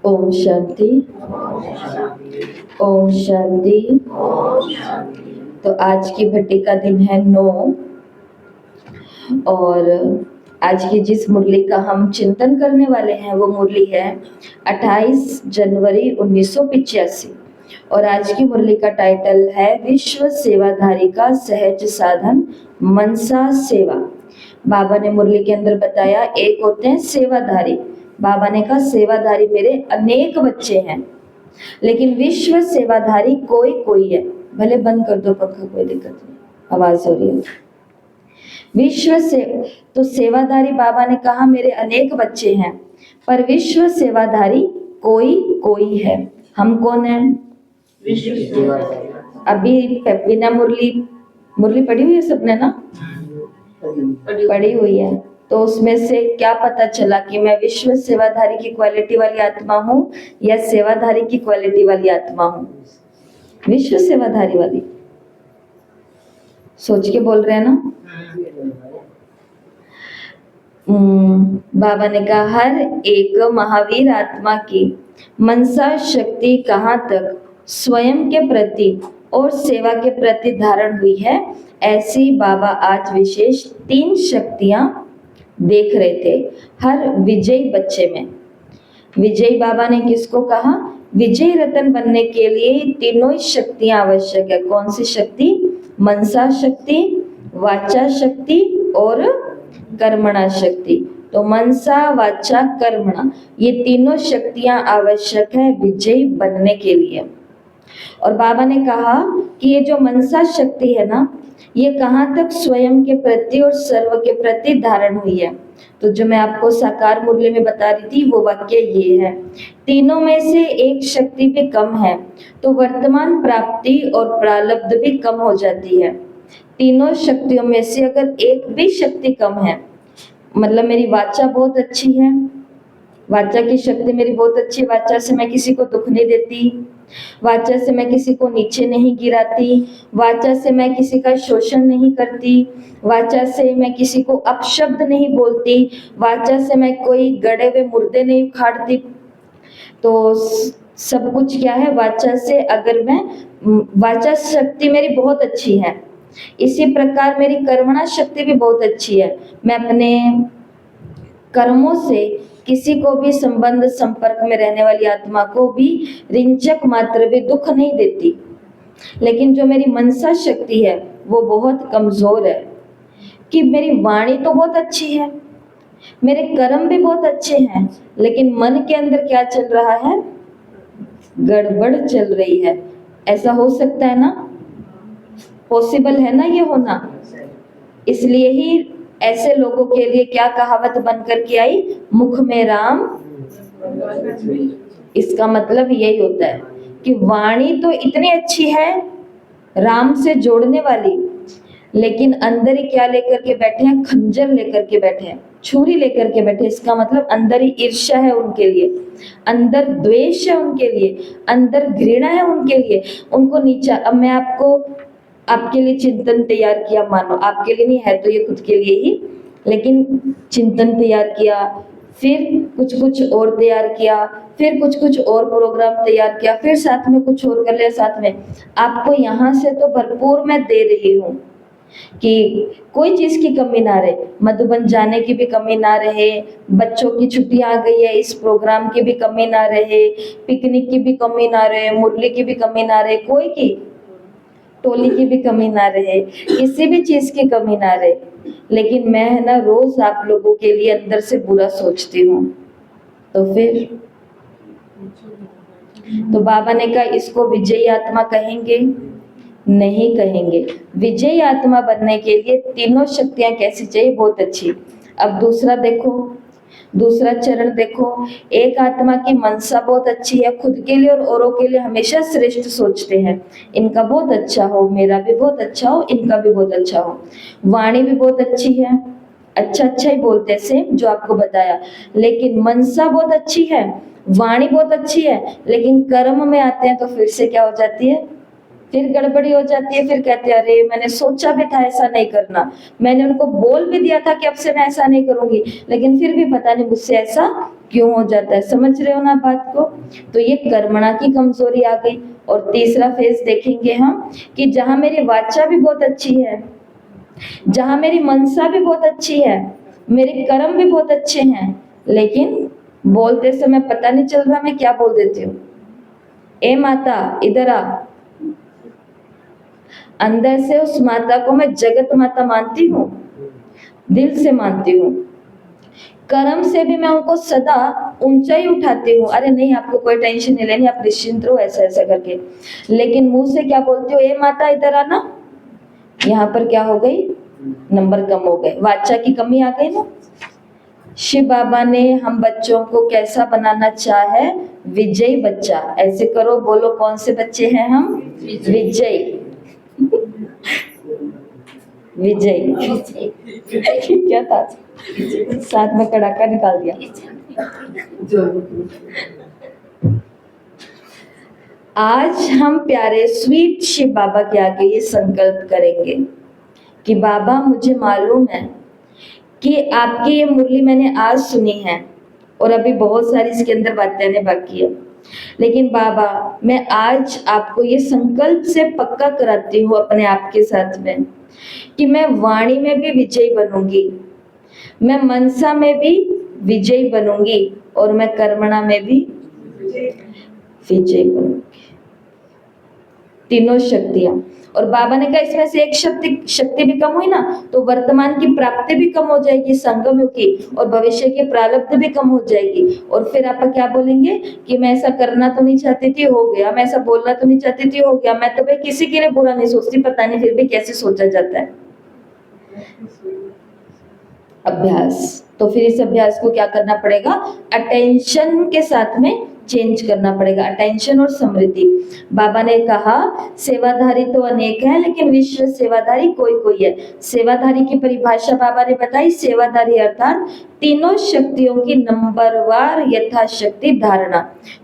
ओम शांति। ओम शांति। तो आज की भट्टी का दिन है 9 और आज की जिस मुरली का हम चिंतन करने वाले हैं वो मुरली है 28 जनवरी 1985 और आज की मुरली का टाइटल है विश्व सेवाधारी का सहज साधन मनसा सेवा। बाबा ने मुरली के अंदर बताया एक होते हैं सेवाधारी। बाबा ने कहा सेवाधारी मेरे अनेक बच्चे हैं लेकिन विश्व सेवाधारी कोई कोई है। भले बंद कर दो पंखा, कोई दिक्कत नहीं, आवाज हो रही है। विश्व से तो सेवाधारी बाबा ने कहा मेरे अनेक बच्चे हैं पर विश्व सेवाधारी कोई कोई है। हम कौन है? विश्व सेवाधारी। अभी बिना मुरली पढ़ी हुई है सबने ना? पढ़ी हुई है। तो उसमें से क्या पता चला कि मैं विश्व सेवाधारी की क्वालिटी वाली आत्मा हूँ या सेवाधारी की क्वालिटी वाली आत्मा हूँ? विश्व सेवाधारी वाली। सोच के बोल रहे हैं ना? बाबा ने कहा हर एक महावीर आत्मा की मनसा शक्ति कहाँ तक स्वयं के प्रति और सेवा के प्रति धारण हुई है, ऐसी बाबा आज विशेष 3 शक्तियां देख रहे थे हर विजयी बच्चे में। विजयी बाबा ने किसको कहा? विजयी रतन बनने के लिए तीनों ही शक्तियां आवश्यक है। कौन सी शक्ति? मनसा शक्ति, वाचा शक्ति और कर्मणा शक्ति। तो मनसा, वाचा, कर्मणा ये तीनों शक्तियां आवश्यक है विजयी बनने के लिए। और बाबा ने कहा कि ये जो मनसा शक्ति है ना, ये कहाँ तक स्वयं के प्रति और सर्व के प्रति धारण हुई है। तो जो मैं आपको साकार मुरली में बता रही थी वो वाक्य ये है, तीनों में से एक शक्ति भी कम है तो वर्तमान प्राप्ति और प्रारब्ध भी कम हो जाती है। तीनों शक्तियों में से अगर एक भी शक्ति कम है, मतलब मेरी वाचा बहुत अच्छी है, वाचा की शक्ति मेरी बहुत अच्छी, वाचा से मैं किसी को दुख नहीं देती, वाचा से मैं किसी को नीचे नहीं गिराती, वाचा से मैं किसी का शोषण नहीं करती, वाचा से मैं किसी को अपशब्द नहीं बोलती, वाचा से मैं कोई गड़े हुए मुर्दे नहीं उखाड़ती। तो सब कुछ क्या है? वाचा से अगर मैं वाचा शक्ति मेरी बहुत अच्छी है। इसी प्रकार मेरी कर्मणा शक्ति भी बहुत अच्छी है। मैं अपने कर्मों से किसी को भी संबंध संपर्क में रहने वाली आत्मा को भी रिंचक मात्र भी दुख नहीं देती। लेकिन जो मेरी मनसा शक्ति है वो बहुत कमजोर है कि मेरी वाणी तो बहुत अच्छी है, मेरे कर्म भी बहुत अच्छे हैं, लेकिन मन के अंदर क्या चल रहा है? गड़बड़ चल रही है। ऐसा हो सकता है ना? पॉसिबल है ना ये होना? इसलिए ही ऐसे लोगों के लिए क्या कहावत बनकर के आई? मुख में राम। इसका मतलब यही होता है कि वाणी तो इतनी अच्छी है राम से जोड़ने वाली, लेकिन अंदर ही क्या लेकर के बैठे हैं? खंजर लेकर के बैठे हैं, छुरी लेकर के बैठे। इसका मतलब अंदर ही ईर्ष्या है उनके लिए, अंदर द्वेष है उनके लिए, अंदर घृणा है उनके लिए, उनको नीचा। अब मैं आपके लिए चिंतन तैयार किया, मानो आपके लिए नहीं है तो ये खुद के लिए ही, लेकिन चिंतन तैयार किया, फिर कुछ और तैयार किया, फिर कुछ और प्रोग्राम तैयार किया, फिर साथ में कुछ और कर लिया साथ में। आपको यहाँ से तो भरपूर मैं दे रही हूँ कि कोई चीज की कमी ना रहे, मधुबन जाने की भी कमी ना रहे, बच्चों की छुट्टियां आ गई है इस प्रोग्राम की भी कमी ना रहे, पिकनिक की भी कमी ना रहे, मुरली की भी कमी ना रहे, कोई की टोली की भी कमी ना रहे, किसी भी चीज की कमी ना रहे। लेकिन मैं है ना रोज आप लोगों के लिए अंदर से बुरा सोचती हूँ। तो फिर तो बाबा ने कहा इसको विजयी आत्मा कहेंगे? नहीं कहेंगे। विजयी आत्मा बनने के लिए तीनों शक्तियां कैसी चाहिए? बहुत अच्छी। अब दूसरा देखो, दूसरा चरण देखो। एक आत्मा की मनसा बहुत अच्छी है, खुद के लिए और औरों के लिए हमेशा श्रेष्ठ सोचते हैं, इनका बहुत अच्छा हो, मेरा भी बहुत अच्छा हो, इनका भी बहुत अच्छा हो। वाणी भी बहुत अच्छी है, अच्छा ही बोलते हैं सेम जो आपको बताया, लेकिन मनसा बहुत अच्छी है, वाणी बहुत अच्छी है, लेकिन कर्म में आते हैं तो फिर से क्या हो जाती है? फिर गड़बड़ी हो जाती है, फिर कहते हैं अरे मैंने सोचा भी था ऐसा नहीं करना, मैंने उनको बोल भी दिया था कि अब से मैं ऐसा नहीं करूंगी, लेकिन फिर भी पता नहीं मुझसे ऐसा क्यों हो जाता है। समझ रहे हो ना बात को? तो ये कर्मणा की कमजोरी आ गई। और तीसरा फेज देखेंगे हम कि जहां मेरी वाचा भी बहुत अच्छी है, जहां मेरी मनसा भी बहुत अच्छी है, मेरे कर्म भी बहुत अच्छे हैं, लेकिन बोलते समय पता नहीं चल रहा मैं क्या बोल देती हूँ। ए माता इधर आ। अंदर से उस माता को मैं जगत माता मानती हूँ, दिल से मानती हूँ। कर्म से भी मैं उनको सदा ऊंचा ही उठाती हूँ, अरे नहीं आपको कोई टेंशन नहीं लेनी, आप निश्चिंत रहो, ऐसा ऐसा करके। लेकिन मुंह से क्या बोलती हूँ, ए माता इधर आना। यहाँ पर क्या हो गई, नंबर कम हो गए, वाचा की कमी आ गई ना। शिव बाबा ने हम बच्चों को कैसा बनाना चाहे, विजयी बच्चा। ऐसे करो, बोलो कौन से बच्चे हैं हम, विजयी। विजय क्या था, साथ में कड़ाका निकाल दिया। आज हम प्यारे स्वीट शिव बाबा के आगे ये संकल्प करेंगे कि बाबा मुझे मालूम है कि आपकी ये मुरली मैंने आज सुनी है और अभी बहुत सारी इसके अंदर बातें आने बाकी है, लेकिन बाबा मैं आज आपको ये संकल्प से पक्का कराती हूँ अपने आप के साथ में कि मैं वाणी में भी विजयी बनूंगी, मैं मनसा में भी विजयी बनूंगी और मैं कर्मणा में भी विजयी बनूंगी। तीनों शक्तियां। और बाबा ने कहा इसमें से एक शक्ति भी कम हुई ना तो वर्तमान की प्राप्ति भी कम हो जाएगी संगम युग की, और भविष्य की प्रारब्ध भी कम हो जाएगी। और फिर आप क्या बोलेंगे कि मैं ऐसा करना तो नहीं चाहती थी, हो गया, मैं ऐसा बोलना तो नहीं चाहती थी, हो गया, मैं तो भाई किसी के लिए बुरा नहीं सोचती, पता नहीं फिर भी कैसे सोचा जाता है। अभ्यास। तो फिर इस अभ्यास को क्या करना पड़ेगा, अटेंशन के साथ में चेंज करना पड़ेगा, अटेंशन और समृद्धि। बाबा ने कहा सेवाधारी तो अनेक है लेकिन विश्व सेवाधारी कोई कोई है। सेवाधारी की परिभाषा बाबा ने बताई, सेवाधारी अर्थात तीनों शक्तियों की नंबरवार यथाशक्ति धारणा।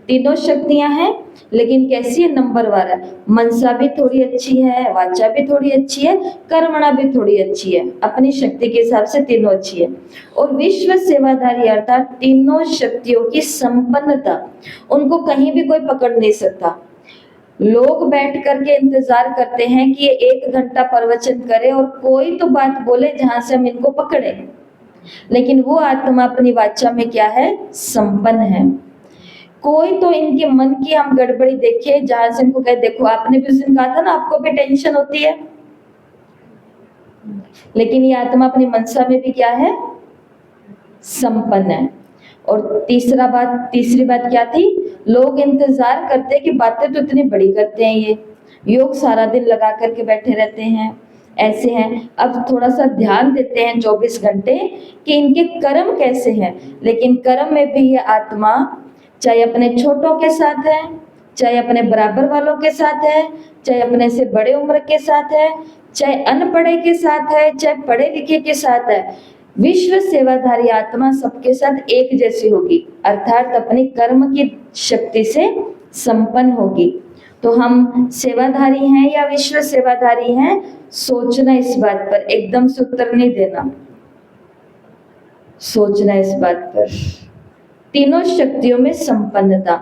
तीनों शक्तियां हैं लेकिन कैसी है, नंबरवार है। मनसा भी थोड़ी अच्छी है, वाचा भी थोड़ी अच्छी है, कर्मणा भी थोड़ी अच्छी है, अपनी शक्ति के हिसाब से तीनों अच्छी है। और विश्व सेवाधारी अर्थात तीनों शक्तियों की संपन्नता, उनको कहीं भी कोई पकड़ नहीं सकता। लोग बैठ करके इंतजार करते हैं कि ये 1 घंटा प्रवचन करे और कोई तो बात बोले जहां से हम इनको पकड़े, लेकिन वो आत्मा अपनी वाचा में क्या है, संपन्न है। कोई तो इनके मन की हम गड़बड़ी देखे जहां से इनको कहे देखो आपने भी उस दिन कहा था ना आपको भी टेंशन होती है, लेकिन ये आत्मा अपनी मनसा में भी क्या है, संपन्न है। और तीसरी बात क्या थी, लोग इंतजार करते हैं कि बातें तो इतनी बड़ी करते हैं, ये योग सारा दिन लगा करके बैठे रहते हैं, ऐसे हैं। अब थोड़ा सा ध्यान देते हैं 24 घंटे कि इनके कर्म कैसे हैं, लेकिन कर्म में भी ये आत्मा चाहे अपने छोटों के साथ है, चाहे अपने बराबर वालों के साथ है, चाहे अपने से बड़े उम्र के साथ है, चाहे अनपढ़े के साथ है, चाहे पढ़े लिखे के साथ है, विश्व सेवाधारी आत्मा सबके साथ एक जैसी होगी, अर्थात अपनी कर्म की शक्ति से संपन्न होगी। तो हम सेवाधारी हैं या विश्व सेवाधारी हैं, सोचना इस बात पर, एकदम से उत्तर नहीं देना, सोचना इस बात पर। तीनों शक्तियों में संपन्नता।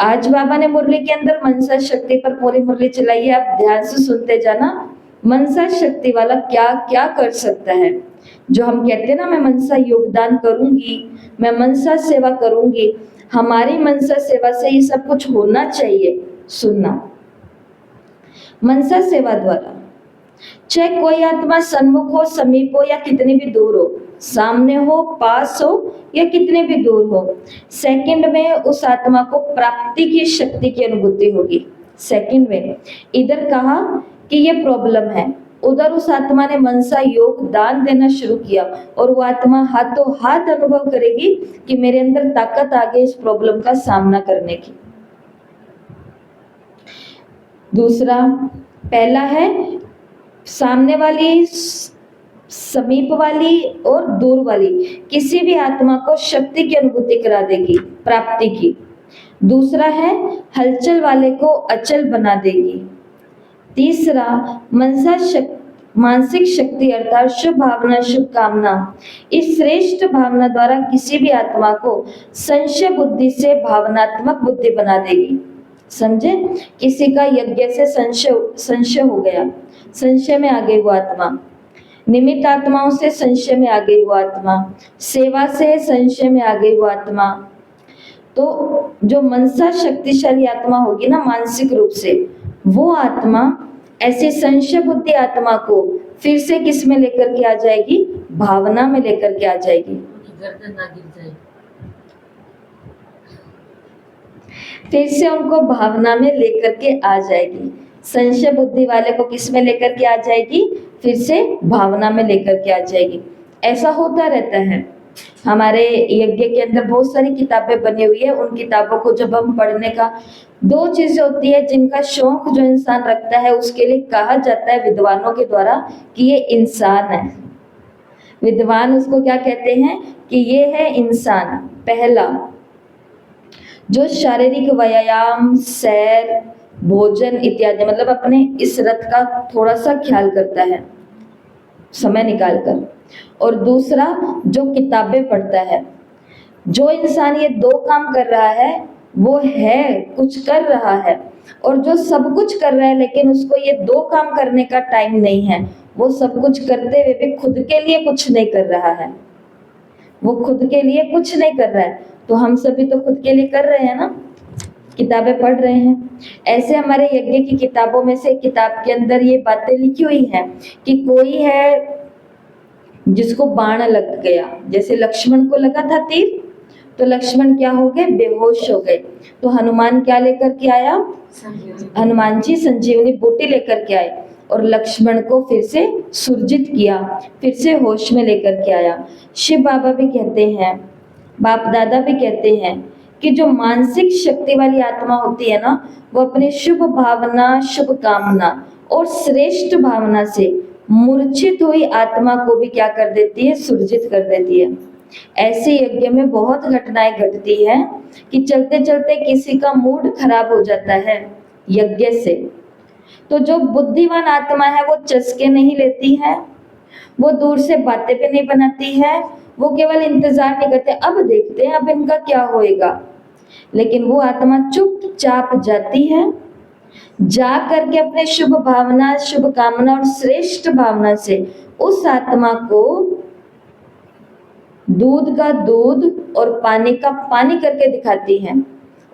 आज बाबा ने मुरली के अंदर मनसा शक्ति पर पूरी मुरली चलाई है, आप ध्यान से सुनते जाना। मनसा शक्ति वाला क्या क्या कर सकता है, जो हम कहते हैं ना मैं मनसा योगदान करूंगी, मैं मनसा सेवा करूंगी, हमारी मनसा सेवा से ये सब कुछ होना चाहिए। सुनना, मनसा सेवा द्वारा चाहे कोई आत्मा सन्मुख हो, समीप हो या कितनी भी दूर हो, सामने हो, पास हो या कितने भी दूर हो, सेकंड में उस आत्मा को प्राप्ति की शक्ति की अनुभूति होगी। सेकंड में इधर कहा कि ये प्रॉब्लम है, उधर उस आत्मा ने मनसा योग दान देना शुरू किया और वो आत्मा हाथों हाथ अनुभव करेगी कि मेरे अंदर ताकत आ गई इस प्रॉब्लम का सामना करने की। दूसरा, पहला है सामने वाली, समीप वाली और दूर वाली किसी भी आत्मा को शक्ति की अनुभूति करा देगी, प्राप्ति की। दूसरा है हलचल वाले को अचल बना देगी। तीसरा, मानसिक शक्ति अर्थात शुभ भावना, शुभ कामना। इस श्रेष्ठ भावना द्वारा किसी भी आत्मा को संशय बुद्धि से भावनात्मक बुद्धि बना देगी। समझे? किसी का यज्ञ से संशय हो गया, संशय में आ गई वो आत्मा, निमित्त आत्माओं से संशय में आ गई वो आत्मा, सेवा से संशय में आ गई वो आत्मा। तो जो मनसा शक्तिशाली आत्मा होगी ना मानसिक रूप से, वो आत्मा ऐसी संशय बुद्धि आत्मा को फिर से किस में लेकर के आ जाएगी? भावना में लेकर के आ जाएगी। गर्दन ना गिर जाए। फिर से उनको भावना में लेकर के आ जाएगी। संशय बुद्धि वाले को किस में लेकर के आ जाएगी? फिर से भावना में लेकर के आ जाएगी। ऐसा होता रहता है। हमारे यज्ञ के अंदर बहुत सारी किताबें बनी हुई है। उन किताबों को जब हम पढ़ने का, दो चीजें होती है जिनका शौक जो इंसान रखता है उसके लिए कहा जाता है विद्वानों के द्वारा कि ये इंसान है। विद्वान उसको क्या कहते हैं? कि ये है इंसान। पहला, जो शारीरिक व्यायाम, सैर, भोजन इत्यादि, मतलब अपने इस रथ का थोड़ा सा ख्याल करता है समय निकालकर। और दूसरा, जो किताबें पढ़ता है। जो इंसान ये दो काम कर रहा है वो है कुछ कर रहा है, और जो सब कुछ कर रहा है लेकिन उसको ये दो काम करने का टाइम नहीं है, वो सब कुछ करते हुए भी खुद के लिए कुछ नहीं कर रहा है। वो खुद के लिए कुछ नहीं कर रहा है। तो हम सभी तो खुद के लिए कर रहे हैं ना, किताबें पढ़ रहे हैं। ऐसे हमारे यज्ञ की किताबों में से किताब के अंदर ये बातें लिखी हुई हैं कि कोई है जिसको बाण लग गया, जैसे लक्ष्मण को लगा था तीर, तो लक्ष्मण क्या हो गए? बेहोश हो गए। तो हनुमान क्या लेकर के आया? हनुमान जी संजीवनी बूटी लेकर के आए और लक्ष्मण को फिर से सुरजित किया, फिर से होश में लेकर के आया। शिव बाबा भी कहते हैं, बाप दादा भी कहते हैं कि जो मानसिक शक्ति वाली आत्मा होती है ना, वो अपनी शुभ भावना, शुभ कामना और श्रेष्ठ भावना से मूर्छित हुई आत्मा को भी क्या कर देती है? सुरजित कर देती है। ऐसे यज्ञ में बहुत घटनाएं घटती है कि चलते चलते किसी का मूड खराब हो जाता है यज्ञ से। तो जो बुद्धिमान आत्मा है वो चस्के नहीं लेती है, वो दूर से बातें भी नहीं बनाती है, वो केवल इंतजार नहीं करते अब देखते हैं अब इनका क्या होएगा। लेकिन वो आत्मा चुपचाप जाती है, जा करके अपने शुभ भावना, शुभ कामना और श्रेष्ठ भावना से उस आत्मा को दूध का दूध और पानी का पानी करके दिखाती है,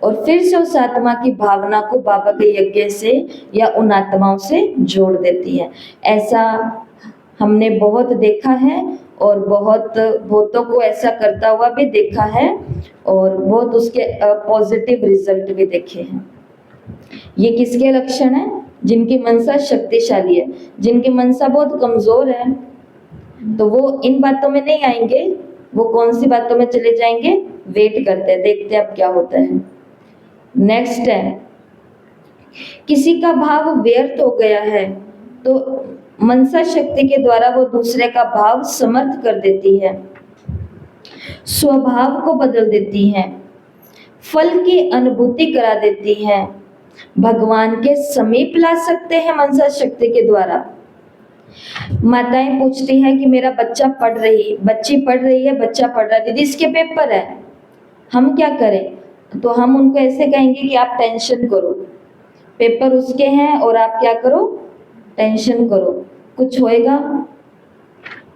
और फिर से उस आत्मा की भावना को बाबा के यज्ञ से या उन आत्माओं से जोड़ देती है। ऐसा हमने बहुत देखा है और बहुतों को ऐसा करता हुआ भी देखा है, और बहुत उसके पॉजिटिव रिजल्ट भी देखे हैं। ये किसके लक्षण है? जिनकी मनसा शक्तिशाली है। जिनकी मनसा बहुत कमजोर है तो वो इन बातों में नहीं आएंगे, वो कौन सी बातों में चले जाएंगे? वेट करते हैं, देखते हैं अब क्या होता है। नेक्स्ट है, किसी का भाव व्यर्थ हो गया है तो मनसा शक्ति के द्वारा वो दूसरे का भाव समर्थ कर देती है, स्वभाव को बदल देती है, फल की अनुभूति करा देती है, भगवान के समीप ला सकते हैं मनसा शक्ति के द्वारा। माताएं पूछती हैं कि मेरा बच्ची पढ़ रही है, बच्चा पढ़ रहा है, दीदी इसके पेपर है, हम क्या करें? तो हम उनको ऐसे कहेंगे कि आप टेंशन करो, पेपर उसके हैं और आप क्या करो? टेंशन करो। कुछ होएगा?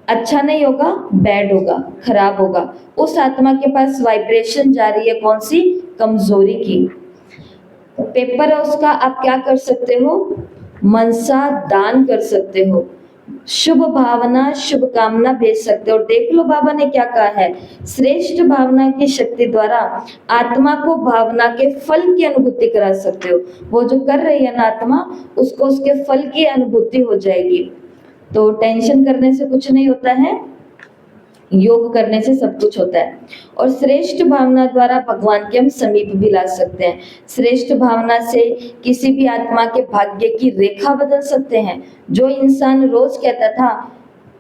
अच्छा नहीं होगा, बैड होगा, खराब होगा। उस आत्मा के पास वाइब्रेशन जा रही है कौन सी? कमजोरी की। पेपर है उसका, आप क्या कर सकते हो? मनसा दान कर सकते हो, शुभ भावना, शुभ कामना भेज सकते हो। और देख लो बाबा ने क्या कहा है, श्रेष्ठ भावना की शक्ति द्वारा आत्मा को भावना के फल की अनुभूति करा सकते हो। वो जो कर रही है ना आत्मा, उसको उसके फल की अनुभूति हो जाएगी। तो टेंशन करने से कुछ नहीं होता है, योग करने से सब कुछ होता है। और श्रेष्ठ भावना द्वारा भगवान के हम समीप भी ला सकते हैं। श्रेष्ठ भावना से किसी भी आत्मा के भाग्य की रेखा बदल सकते हैं। जो इंसान रोज कहता था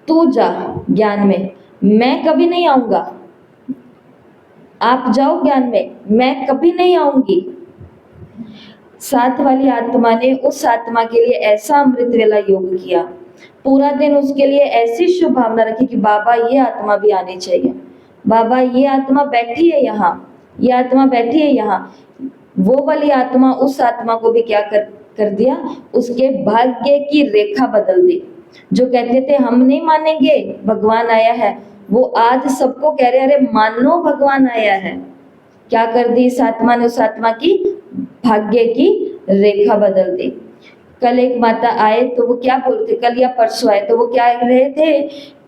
तू जा ज्ञान में, मैं कभी नहीं आऊंगा, आप जाओ ज्ञान में, मैं कभी नहीं आऊंगी, साथ वाली आत्मा ने उस आत्मा के लिए ऐसा अमृत वेला योग किया, पूरा दिन उसके लिए ऐसी शुभ भावना रखी कि बाबा ये आत्मा भी आनी चाहिए, बाबा ये आत्मा बैठी है यहाँ, ये आत्मा बैठी है यहाँ। वो वाली आत्मा उस आत्मा को भी क्या कर दिया, उसके भाग्य की रेखा बदल दी। जो कहते थे हम नहीं मानेंगे भगवान आया है, वो आज सबको कह रहे अरे मानो भगवान आया है। क्या कर दी इस आत्मा ने, उस आत्मा की भाग्य की रेखा बदल दी। कल एक माता आए तो वो क्या बोलते, कल या परसों आए तो वो क्या रहे थे,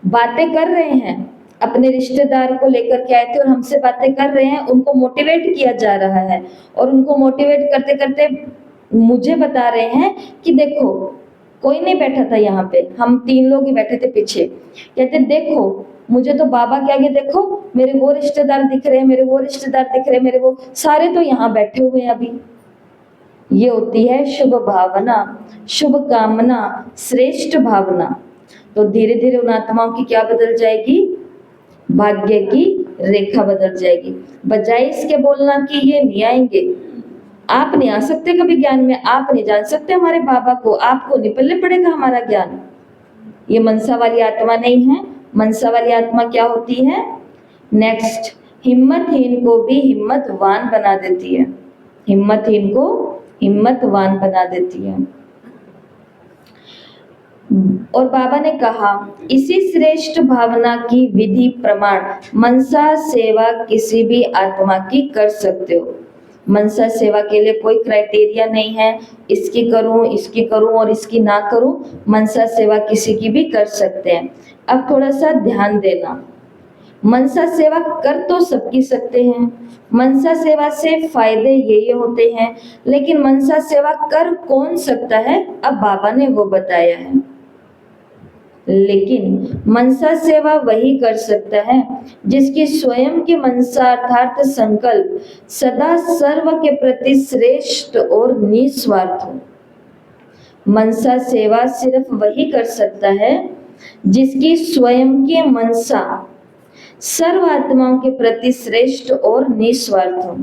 बातें कर रहे हैं, अपने रिश्तेदार को लेकर के आए थे और हमसे बातें कर रहे हैं, उनको मोटिवेट किया जा रहा है और उनको मोटिवेट करते करते मुझे बता रहे हैं कि देखो कोई नहीं बैठा था यहाँ पे, हम 3 लोग ही बैठे थे पीछे, कहते देखो मुझे तो बाबा के आगे देखो मेरे वो रिश्तेदार दिख रहे हैं, मेरे वो रिश्तेदार दिख रहे हैं, मेरे वो सारे तो यहाँ बैठे हुए हैं अभी। ये होती है शुभ भावना, शुभ कामना, श्रेष्ठ भावना। तो धीरे धीरे उन आत्माओं की क्या बदल जाएगी, भाग्य की रेखा बदल जाएगी। बजाय इसके बोलना कि ये नहीं आएंगे, आप नहीं आ सकते कभी ज्ञान में, आप नहीं जान सकते हमारे बाबा को, आपको नहीं पल्ले पड़ेगा हमारा ज्ञान। ये मनसा वाली आत्मा नहीं है। मनसा वाली आत्मा क्या होती है, नेक्स्ट, हिम्मतहीन को भी हिम्मतवान बना देती है, हिम्मतहीन को हिम्मतवान बना देती है। और बाबा ने कहा इसी श्रेष्ठ भावना की विधि प्रमाण मनसा सेवा किसी भी आत्मा की कर सकते हो। मनसा सेवा के लिए कोई क्राइटेरिया नहीं है, इसकी करूं और इसकी ना करूं, मनसा सेवा किसी की भी कर सकते हैं। अब थोड़ा सा ध्यान देना, मनसा सेवा कर तो सबकी सकते हैं, मनसा सेवा से फायदे ये होते हैं, लेकिन मनसा सेवा कर कौन सकता है, अब बाबा ने वो बताया है। लेकिन मनसा सेवा वही कर सकता है जिसकी स्वयं की मनसा अर्थात संकल्प सदा सर्व के प्रति श्रेष्ठ और निस्वार्थ हो। मनसा सेवा सिर्फ वही कर सकता है जिसकी स्वयं की मनसा सर्व आत्माओं के प्रति श्रेष्ठ और निस्वार्थ हो।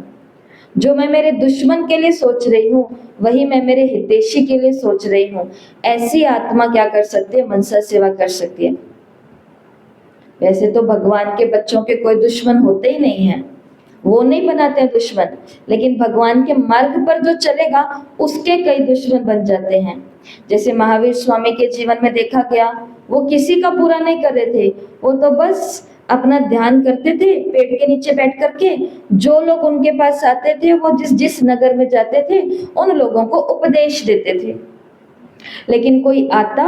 जो मैं मेरे दुश्मन के लिए सोच रही हूँ वही मैं मेरे हितैषी के लिए सोच रही हूँ, ऐसी आत्मा क्या कर सकती है, मनसा सेवा कर सकती है। वैसे तो भगवान के बच्चों के कोई दुश्मन होते ही नहीं है, वो नहीं बनाते हैं दुश्मन, लेकिन भगवान के मार्ग पर जो चलेगा उसके कई दुश्मन बन जाते हैं। जैसे महावीर स्वामी के जीवन में देखा गया, वो किसी का बुरा नहीं कर रहे थे, वो तो बस अपना ध्यान करते थे पेड़ के नीचे बैठ करके। जो लोग उनके पास आते थे वो जिस नगर में जाते थे उन लोगों को उपदेश देते थे। लेकिन कोई आता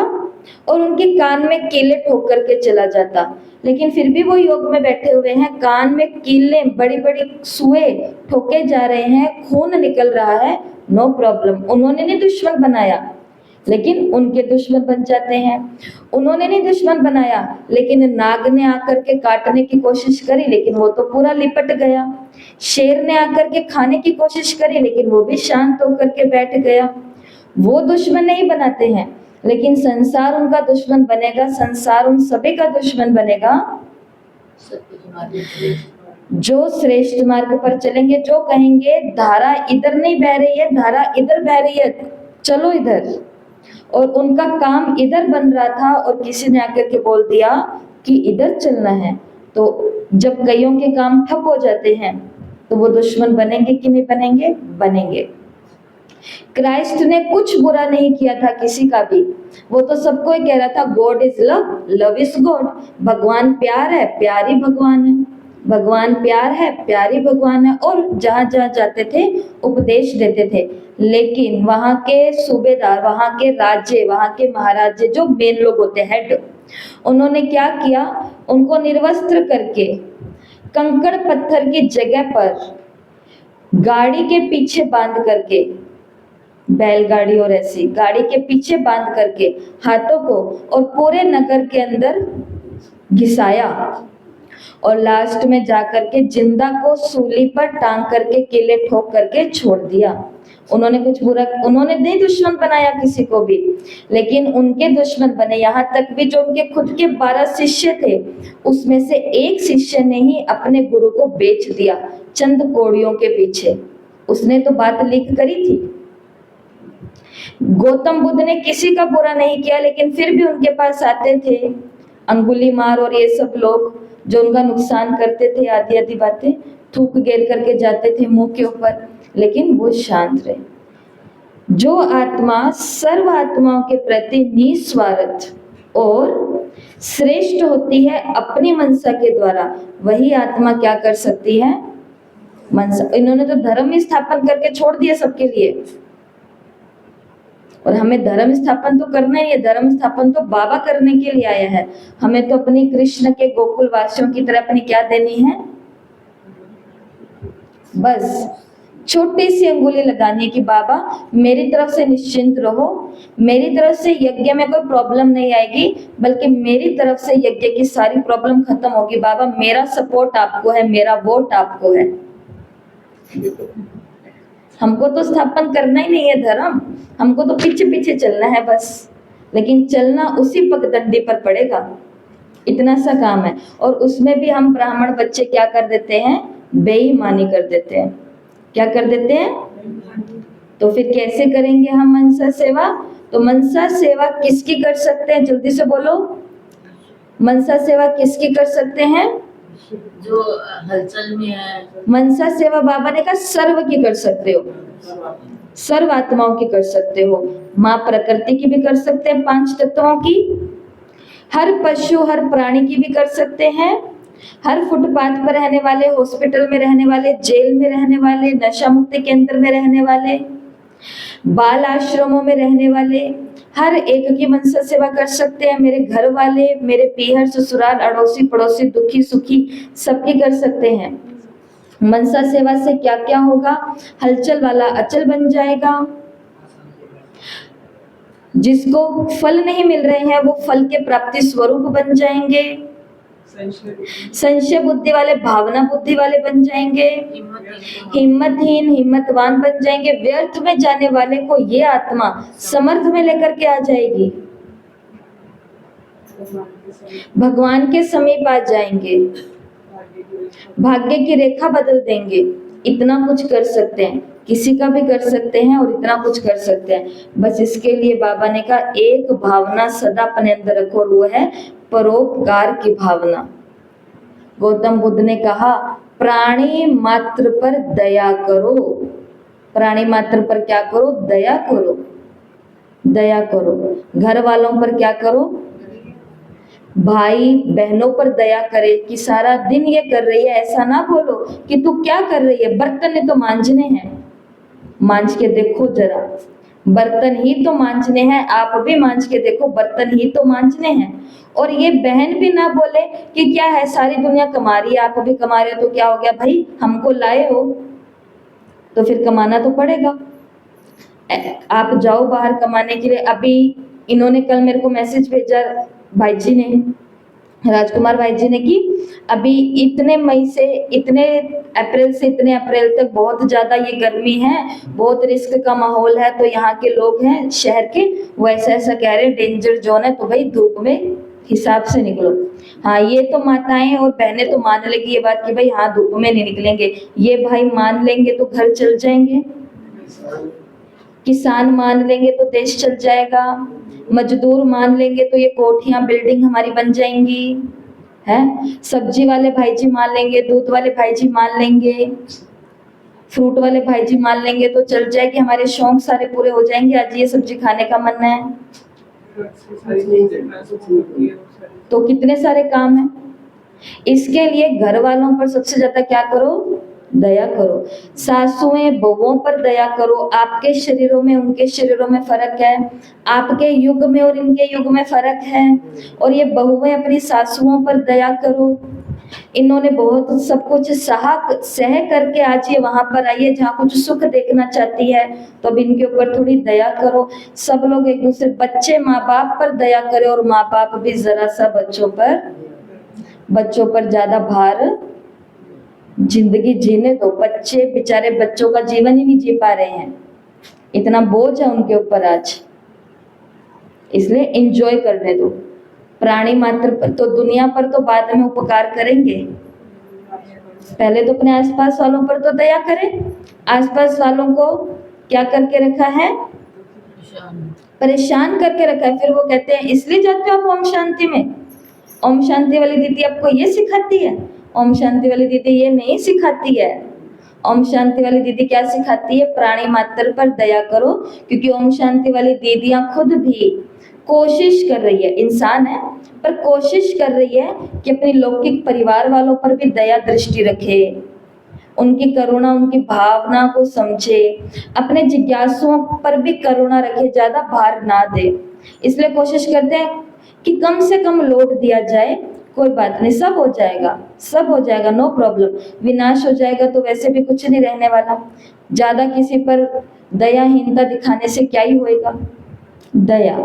और उनके कान में कीले ठोक करके चला जाता, लेकिन फिर भी वो योग में बैठे हुए हैं, कान में कीले बड़ी बड़ी सुए ठोके जा रहे हैं, खून निकल रहा है, नो प्रॉब्लम। उन्होंने नहीं दुश्मन बनाया लेकिन उनके दुश्मन बन जाते हैं। उन्होंने नहीं दुश्मन बनाया लेकिन नाग ने आकर के काटने की कोशिश करी, लेकिन वो तो पूरा लिपट गया। शेर ने आकर के खाने की कोशिश करी, लेकिन वो भी शांत होकर के बैठ गया। वो दुश्मन नहीं बनाते हैं, लेकिन संसार उनका दुश्मन बनेगा, संसार उन सभी का दुश्मन बनेगा जो श्रेष्ठ मार्ग पर चलेंगे, जो कहेंगे धारा इधर नहीं बह रही है, धारा इधर बह रही है, चलो इधर। और उनका काम इधर बन रहा था और किसी ने आकर के बोल दिया कि इधर चलना है, तो जब कईयों के काम ठप हो जाते हैं तो वो दुश्मन बनेंगे कि नहीं बनेंगे, बनेंगे। क्राइस्ट ने कुछ बुरा नहीं किया था किसी का भी, वो तो सबको ही कह रहा था God is love, love is God. भगवान प्यार है, प्यार ही भगवान है, भगवान प्यार है, प्यार ही भगवान है। और जहां जहां जाते थे उपदेश देते थे, लेकिन वहां के सूबेदार, वहां के राज्य, वहां के महाराजे जो मेन लोग होते हैं, हेड, उन्होंने क्या किया, उनको निर्वस्त्र करके कंकड़ पत्थर की जगह पर गाड़ी के पीछे बांध करके, बैलगाड़ी और ऐसी गाड़ी के पीछे बांध करके हाथों को, और पूरे नगर के अंदर घिसाया और लास्ट में जाकर के जिंदा को सूली पर टांग करके कीले ठोक करके छोड़ दिया। उन्होंने कुछ बुरा, उन्होंने नहीं दुश्मन बनाया किसी को भी, लेकिन उनके दुश्मन बने। यहाँ तक भी जो उनके खुद के 12 शिष्य थे, उसमें से एक शिष्य ने ही अपने गुरु को बेच दिया चंद कौड़ियों के पीछे। उसने तो बात लीक करी थी, गौतम बुद्ध ने किसी का बुरा नहीं किया, लेकिन फिर भी उनके पास आते थे अंगुलीमाल और ये सब लोग जो उनका नुकसान करते थे, आदि आदि बातें थूक गिर करके जाते थे मुंह के ऊपर, लेकिन वो शांत रहे। जो आत्मा सर्व आत्माओं के प्रति निस्वार्थ और श्रेष्ठ होती है अपनी मनसा के द्वारा, वही आत्मा क्या कर सकती है? मनसा। इन्होंने तो धर्म ही स्थापन करके छोड़ दिया सबके लिए, और हमें धर्म स्थापन तो करना ही है। धर्म स्थापन तो बाबा करने के लिए आया है। हमें तो अपनी कृष्ण के गोकुल वासियों की तरह अपनी क्या देनी है? बस छोटी सी अंगुली लगानी है कि बाबा मेरी तरफ से निश्चिंत रहो, मेरी तरफ से यज्ञ में कोई प्रॉब्लम नहीं आएगी, बल्कि मेरी तरफ से यज्ञ की सारी प्रॉब्लम खत्म होगी। बाबा मेरा सपोर्ट आपको है, मेरा वोट आपको है। हमको तो स्थापन करना ही नहीं है धर्म, हमको तो पीछे पीछे चलना है बस, लेकिन चलना उसी पगडंडी पर पड़ेगा। इतना सा काम है। और उसमें भी हम ब्राह्मण बच्चे क्या कर देते हैं? बेईमानी कर देते हैं। क्या कर देते हैं? तो फिर कैसे करेंगे हम मनसा सेवा? तो मनसा सेवा किसकी कर सकते हैं? जल्दी से बोलो। मनसा सेवा किसकी कर सकते हैं? जो हलचल में है। मनसा सेवा बाबा ने कहा सर्व की कर सकते हो, सर्व आत्माओं की कर सकते हो। माँ प्रकृति की भी कर सकते हैं, 5 तत्वों की। हर पशु हर प्राणी की भी कर सकते हैं। हर फुटपाथ पर रहने वाले, हॉस्पिटल में रहने वाले, जेल में रहने वाले, नशा मुक्ति केंद्र में रहने वाले, बाल आश्रमों में रहने वाले, हर एक की मनसा सेवा कर सकते हैं। मेरे घर वाले, मेरे पीहर ससुराल अड़ोसी पड़ोसी दुखी सुखी सबकी कर सकते हैं। मनसा सेवा से क्या क्या होगा? हलचल वाला अचल बन जाएगा। जिसको फल नहीं मिल रहे हैं वो फल के प्राप्ति स्वरूप बन जाएंगे। संशय बुद्धि वाले भावना बुद्धि वाले बन जाएंगे। हिम्मतहीन हिम्मतवान बन जाएंगे। व्यर्थ में जाने वाले को ये आत्मा समर्थ में लेकर के आ जाएगी। भगवान के समीप आ जाएंगे, भाग्य की रेखा बदल देंगे। इतना कुछ कर सकते हैं, किसी का भी कर सकते हैं और इतना कुछ कर सकते हैं। बस इसके लिए बाबा ने कहा एक भावना सदा अपने अंदर रखो, और वो है परोपकार की भावना। गौतम बुद्ध ने कहा प्राणी मात्र पर दया करो। प्राणी मात्र पर क्या करो? दया करो, दया करो। घर वालों पर क्या करो? भाई बहनों पर दया करे कि सारा दिन ये कर रही है, ऐसा ना बोलो कि तू क्या कर रही है, बर्तन तो मांजने हैं, मांज के देखो जरा, बर्तन ही तो मांजने हैं, आप भी मांज के देखो, बर्तन ही तो मांजने हैं। और ये बहन भी ना बोले कि क्या है सारी दुनिया कमा रही है, आप भी कमा रहे हो तो क्या हो गया भाई, हमको लाए हो तो फिर कमाना तो पड़ेगा। आप जाओ बाहर कमाने के लिए। अभी इन्होंने कल मेरे को मैसेज भेजा भाई जी ने, राजकुमार भाई जी ने, कि अभी इतने मई से इतने अप्रैल से इतने अप्रैल तक बहुत ज़्यादा ये गर्मी है, बहुत रिस्क का माहौल है, तो यहाँ के लोग हैं शहर के वो ऐसा ऐसा कह रहे हैं डेंजर जोन है, तो भाई धूप में हिसाब से निकलो। हाँ ये तो माताएं और बहनें तो मान लेगी ये बात कि भाई हाँ धूप में नहीं निकलेंगे, ये भाई मान लेंगे तो घर चल जाएंगे, किसान मान लेंगे तो देश चल जाएगा, मजदूर मान लेंगे तो ये कोठियां बिल्डिंग हमारी बन जाएंगी, है सब्जी वाले भाई जी मान लेंगे, दूध वाले भाई जी मान लेंगे, फ्रूट वाले भाई जी मान लेंगे तो चल जाएगी, हमारे शौक सारे पूरे हो जाएंगे। आज ये सब्जी खाने का मन है तो कितने सारे काम हैं। इसके लिए घर वालों पर सबसे ज्यादा क्या करो? दया करो। सासुएं बहुओं पर दया करो। आपके शरीरों में उनके शरीरों में फर्क है, आपके युग में और इनके युग में फर्क है, और ये बहुएं अपनी सासुओं पर दया करो। इन्होंने बहुत सब कुछ सह करके आज ये वहां पर आई है जहाँ कुछ सुख देखना चाहती है, तो अब इनके ऊपर थोड़ी दया करो। सब लोग एक दूसरे, बच्चे माँ बाप पर दया करें और माँ बाप भी जरा सा बच्चों पर ज्यादा भार जिंदगी जीने दो। बच्चे बेचारे बच्चों का जीवन ही नहीं जी पा रहे हैं, इतना बोझ है उनके ऊपर आज, इसलिए एंजॉय करने दो। प्राणी मात्र पर तो, दुनिया पर तो बाद में उपकार करेंगे, पहले तो अपने आसपास वालों पर तो दया करें। आसपास वालों को क्या करके रखा है? परेशान करके रखा है। फिर वो कहते हैं इसलिए जाते हो आप ओम शांति में? ओम शांति वाली दीदी आपको ये सिखाती है? ओम शांति वाली दीदी ये नहीं सिखाती है। ओम शांति वाली दीदी क्या सिखाती है? प्राणी मात्र पर दया करो, क्योंकि ओम शांति वाली दीदियां खुद भी कोशिश कर रही है, इंसान है पर कोशिश कर रही है कि अपने लौकिक परिवार वालों पर भी दया दृष्टि रखे, उनकी करुणा, उनकी भावना को समझे, अपने जिज्ञासुओं पर भी करुणा रखे, ज्यादा भार ना दे। इसलिए कोशिश करते हैं कि कम से कम लोड दिया जाए, कोई बात नहीं, सब हो जाएगा, सब हो जाएगा, नो प्रॉब्लम। विनाश हो जाएगा तो वैसे भी कुछ नहीं रहने वाला। ज्यादा किसी पर दयाहीनता दिखाने से क्या ही होएगा? दया।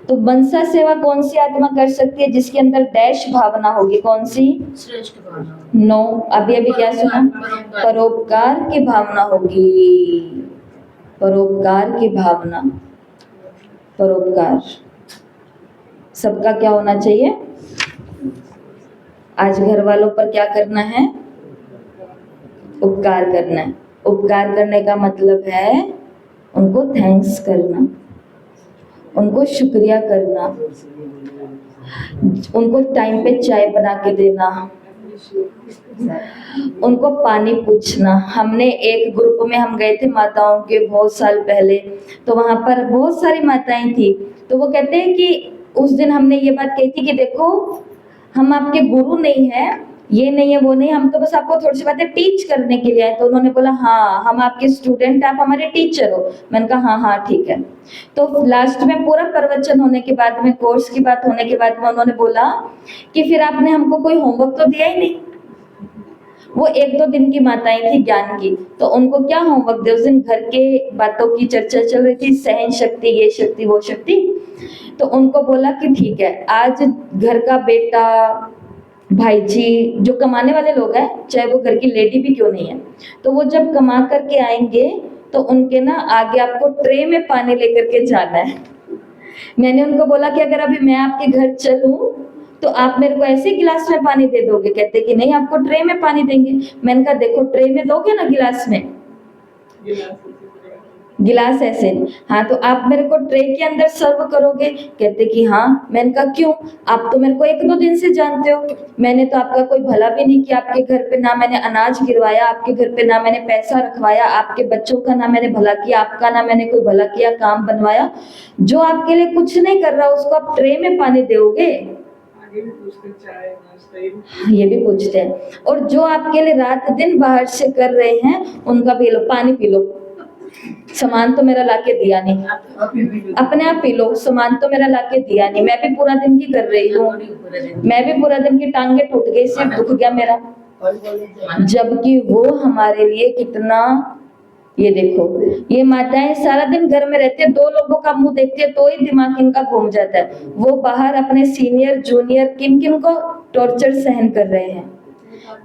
तो मनसा सेवा कौन सी आत्मा कर सकती है? जिसके अंदर डैश भावना होगी। कौन सी? श्रेष्ठ भावना। नो, अभी अभी क्या सुना? परोपकार की भावना होगी। परोपकार की भावना। परोपकार सबका क्या होना चाहिए? आज घर वालों पर क्या करना है? उपकार करना है। उपकार करने का मतलब है उनको थैंक्स करना, उनको शुक्रिया करना, उनको टाइम पे चाय बना के देना, उनको पानी पूछना। हमने एक ग्रुप में हम गए थे माताओं के बहुत साल पहले, तो वहां पर बहुत सारी माताएं थी। तो वो कहते हैं कि उस दिन हमने ये बात कही थी कि देखो हम आपके गुरु नहीं है, ये नहीं है, वो नहीं, हम तो बस आपको थोड़ी सी बातें टीच करने के लिए आए। तो उन्होंने बोला हाँ हम आपके स्टूडेंट, आप हमारे टीचर हो। मैंने कहा हाँ हाँ ठीक है। तो लास्ट में पूरा प्रवचन होने के बाद में, कोर्स की बात होने के बाद में उन्होंने बोला कि फिर आपने हमको कोई होमवर्क तो दिया ही नहीं। वो 1-2 दिन की माताएं थी ज्ञान की, तो उनको क्या होमवर्क दे? उस दिन घर के बातों की चर्चा चल रही थी, सहन शक्ति, ये शक्ति वो शक्ति। तो उनको बोला कि ठीक है, आज घर का बेटा, भाई जी, जो कमाने वाले लोग हैं, चाहे वो घर की लेडी भी क्यों नहीं है, तो वो जब कमा करके आएंगे तो उनके ना आगे आपको ट्रे में पानी लेकर के जाना है। मैंने उनको बोला कि अगर अभी मैं आपके घर चलूं तो आप मेरे को ऐसे गिलास में पानी दे दोगे? कहते कि नहीं, आपको ट्रे में पानी देंगे। मैंने कहा देखो ट्रे में दोगे ना, गिलास में? गिलास ऐसे, हाँ तो आप मेरे को ट्रे के अंदर सर्व करोगे? कहते कि हाँ। मैंने कहा क्यों? आप तो मेरे को 1-2 दिन से जानते हो, मैंने तो आपका कोई भला भी नहीं किया। आपके घर पे ना मैंने अनाज गिरवाया, आपके घर पे ना मैंने पैसा रखवाया, आपके बच्चों का ना मैंने भला किया, आपका ना मैंने कोई भला किया, काम बनवाया। जो आपके लिए कुछ नहीं कर रहा उसको आप ट्रे में पानी दोगे? ये भी पूछते हैं। और जो आपके लिए रात दिन बाहर से कर रहे हैं उनका पी लो, पानी पी लो, सामान तो मेरा लाके दिया नहीं, अपने आप पी लो, सामान तो मेरा लाके दिया नहीं, मैं भी पूरा दिन की कर रही हूँ, मैं भी पूरा दिन की टांगे टूट गई, सिर दुख गया मेरा। जबकि वो हमारे लिए कितना, ये देखो, ये माताएं सारा दिन घर में रहते हैं, 2 लोगों का मुंह देखते हैं तो ही दिमाग इनका घूम जाता है। वो बाहर अपने सीनियर जूनियर किन किन को टॉर्चर सहन कर रहे हैं,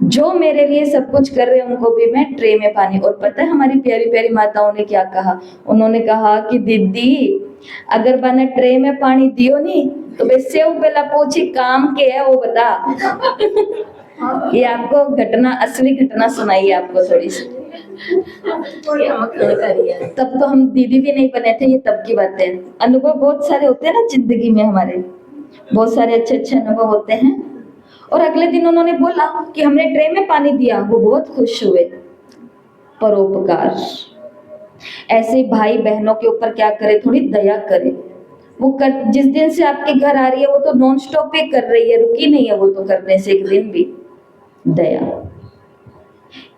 जो मेरे लिए सब कुछ कर रहे हैं उनको भी मैं ट्रे में पानी। और पता है हमारी प्यारी प्यारी माताओं ने क्या कहा? उन्होंने कहा कि दीदी अगर मैंने ट्रे में पानी दियो नहीं तो वे सेव पहला पूछी काम के है वो बता। ये आपको घटना, असली घटना सुनाई है आपको थोड़ी सी। तब तो हम दीदी भी नहीं बने थे, ये तब की बातें। अनुभव बहुत सारे होते हैं ना जिंदगी में, हमारे बहुत सारे अच्छे अच्छे अनुभव होते हैं। और अगले दिन उन्होंने बोला कि हमने ट्रे में पानी दिया, वो बहुत खुश हुए। परोपकार। ऐसे भाई बहनों के ऊपर क्या करे? थोड़ी दया करे। वो कर, जिस दिन से आपके घर आ रही है वो तो नॉन स्टॉप ही कर रही है, रुकी नहीं है वो तो करने से एक दिन भी। दया।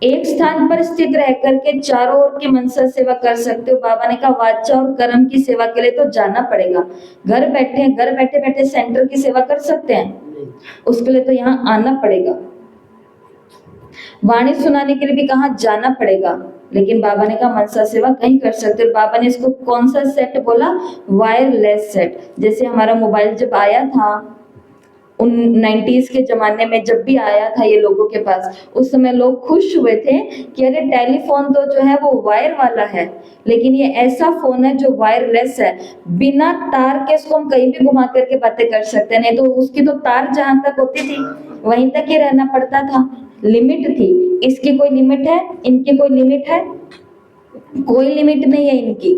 एक स्थान पर स्थित रह करके चारों ओर की मनसा सेवा कर सकते हो। बाबा ने कहा वाचा और कर्म की सेवा के लिए तो जाना पड़ेगा। घर बैठे बैठे सेंटर की सेवा कर सकते हैं? उसके लिए तो यहाँ आना पड़ेगा। वाणी सुनाने के लिए भी कहाँ जाना पड़ेगा। लेकिन बाबा ने कहा मनसा सेवा कहीं कर सकते हो। बाबा ने इसको कौन सा सेट बोला? Wireless set. जैसे हमारा मोबाइल जब आया था उन 90s के जमाने में, जब भी आया था ये लोगों के पास, उस समय लोग खुश हुए थे कि अरे टेलीफोन तो जो है वो वायर वाला है, लेकिन ये ऐसा फोन है जो वायरलेस है, बिना तार के इसको हम कहीं भी घुमा करके बातें कर सकते हैं। नहीं तो उसकी तो तार जहां तक होती थी वहीं तक ही रहना पड़ता था, लिमिट थी। इसकी कोई लिमिट है? इनकी कोई लिमिट है? कोई लिमिट नहीं है इनकी।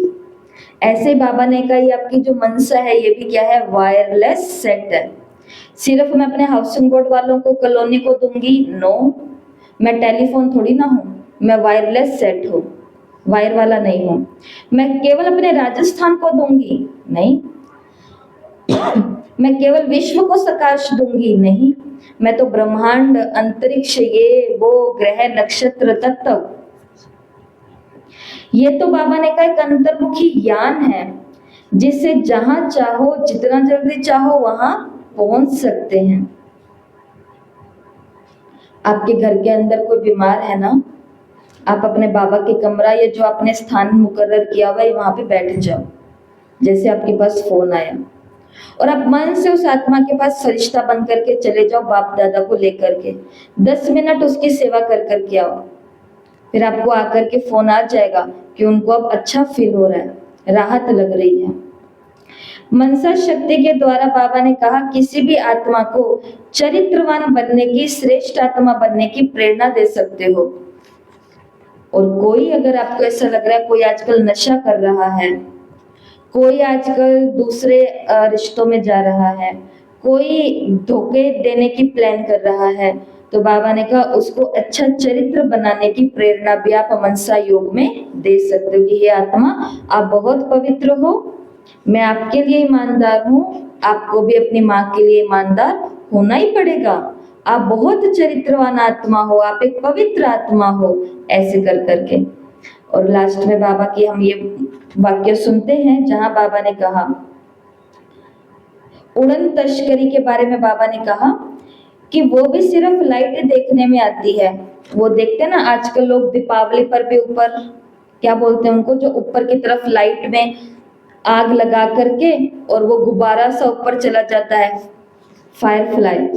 ऐसे बाबा ने कहा ये आपकी जो मनसा है ये भी क्या है, वायरलेस सेट है। सिर्फ मैं अपने हाउसिंग बोर्ड वालों को, कॉलोनी को दूंगी? नो, मैं टेलीफोन थोड़ी ना हूँ, मैं वायरलेस सेट हूँ, वायर वाला नहीं हूँ। मैं केवल अपने राजस्थान को दूंगी? नहीं। मैं केवल विश्व को सकाश दूंगी? नहीं, मैं तो ब्रह्मांड, अंतरिक्ष, ये वो ग्रह नक्षत्र तत्व, ये तो बाबा ने कहा एक अंतर्मुखी ज्ञान है जिससे जहां चाहो, जितना जल्दी चाहो वहां पहुंच सकते हैं। आपके घर के अंदर कोई बीमार है ना, आप अपने बाबा के कमरा, ये जो आपने स्थान मुकर्रर किया हुआ है, वहां पे बैठ जाओ। जैसे आपके पास फोन आया और आप मन से उस आत्मा के पास फरिश्ता बन करके चले जाओ, बाप दादा को लेकर के 10 मिनट उसकी सेवा कर करके आओ। फिर आपको आकर के फोन आ जाएगा कि उनको अब अच्छा फील हो रहा है, राहत लग रही है। मनसा शक्ति के द्वारा बाबा ने कहा किसी भी आत्मा को चरित्रवान बनने की, श्रेष्ठ आत्मा बनने की प्रेरणा दे सकते हो। और कोई, अगर आपको ऐसा लग रहा है कोई आजकल नशा कर रहा है, कोई आजकल दूसरे रिश्तों में जा रहा है, कोई धोखे देने की प्लान कर रहा है, तो बाबा ने कहा उसको अच्छा चरित्र बनाने की प्रेरणा भी आप मनसा योग में दे सकते हो कि हे आत्मा, आप बहुत पवित्र हो, मैं आपके लिए ईमानदार हूँ, आपको भी अपनी माँ के लिए ईमानदार होना ही पड़ेगा। आप बहुत चरित्रवान आत्मा हो, आप एक पवित्र आत्मा हो, ऐसे कर करके। और लास्ट में बाबा की हम ये वाक्य सुनते हैं जहां बाबा ने कहा, उड़न तस्करी के बारे में बाबा ने कहा कि वो भी सिर्फ लाइट देखने में आती है। वो देखते हैं ना आजकल लोग दीपावली पर भी ऊपर, क्या बोलते हैं उनको, जो ऊपर की तरफ लाइट में आग लगा करके और वो गुब्बारा सा ऊपर चला जाता है, फायर फ्लाई,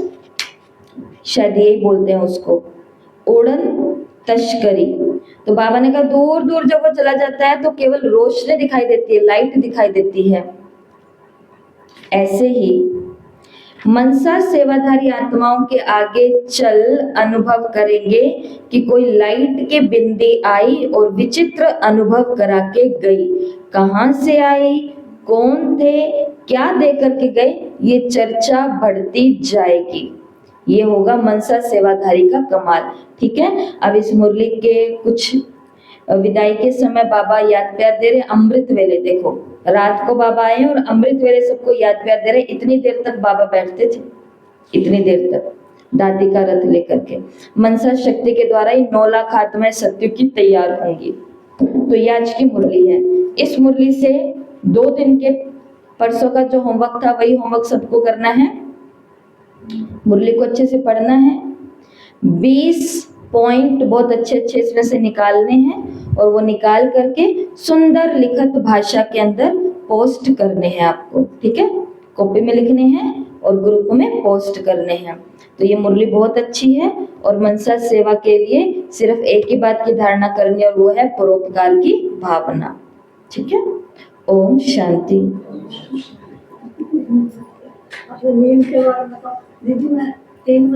शायद यही बोलते हैं उसको, उड़न तस्करी। तो बाबा ने कहा दूर दूर जब वो चला जाता है तो केवल रोशनी दिखाई देती है, लाइट दिखाई देती है। ऐसे ही मनसा सेवाधारी आत्माओं के आगे चल अनुभव करेंगे कि कोई लाइट की बिंदी आई और विचित्र अनुभव करा के गई। कहां से आई, कौन थे, क्या देकर के गए, ये चर्चा बढ़ती जाएगी। ये होगा मनसा सेवाधारी का कमाल। ठीक है, अब इस मुरली के कुछ विदाई के समय बाबा याद प्यार दे रहे, अमृत वेले। देखो रात को बाबा आए और अमृत वेले सबको याद प्यार दे रहे। इतनी देर तक बाबा बैठते थे, इतनी देर तक दादी का रथ लेकर के। मनसा शक्ति के द्वारा ही 9 लाख आत्माएं सत्युग की तैयार होंगी। तो ये आज की मुरली है। इस मुरली से 2 दिन के परसों का जो होमवर्क था वही होमवर्क सबको करना है। मुरली को अच्छे से पढ़ना है, 20 पॉइंट बहुत अच्छे अच्छे इसमें से निकालने हैं और वो निकाल करके सुंदर लिखित भाषा के अंदर पोस्ट करने हैं आपको। ठीक है, कॉपी में लिखने हैं और ग्रुप में पोस्ट करने हैं। तो ये मुरली बहुत अच्छी है और मनसा सेवा के लिए सिर्फ एक ही बात की धारणा करनी और वो है परोपकार की भावना। ठीक है, ओम शांति। नींद के बारे में दीदी मैं 3